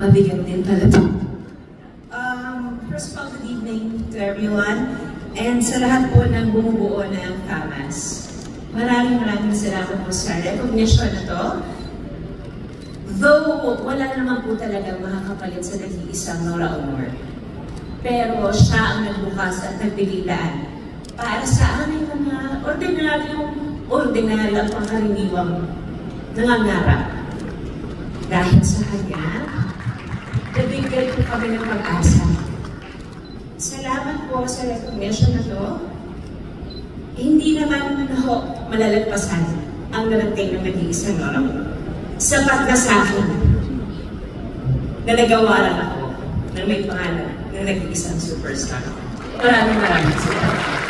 mabigat din pala ito. First of all, good evening to everyone. And sa lahat po ng bumubuo ng FAMAS. Maraming salamat po sa recognition na to. Though wala naman po talagang makakapalit sa nag-iisang Nora Honor. Pero siya ang nagbukas at nagbigay-daan para sa aming mga ordinaryo at pangkaraniwang nangangarap. Dahil sa kanya, nabigay po kami ng pag-asa. Salamat po sa recognition na to. Hindi naman malalagpasan ang narating ng nag-iisang Nora Honor. Sapat na sa akin na nagawaran ako ng may pangalan ng nag-iisang superstar. Maraming salamat.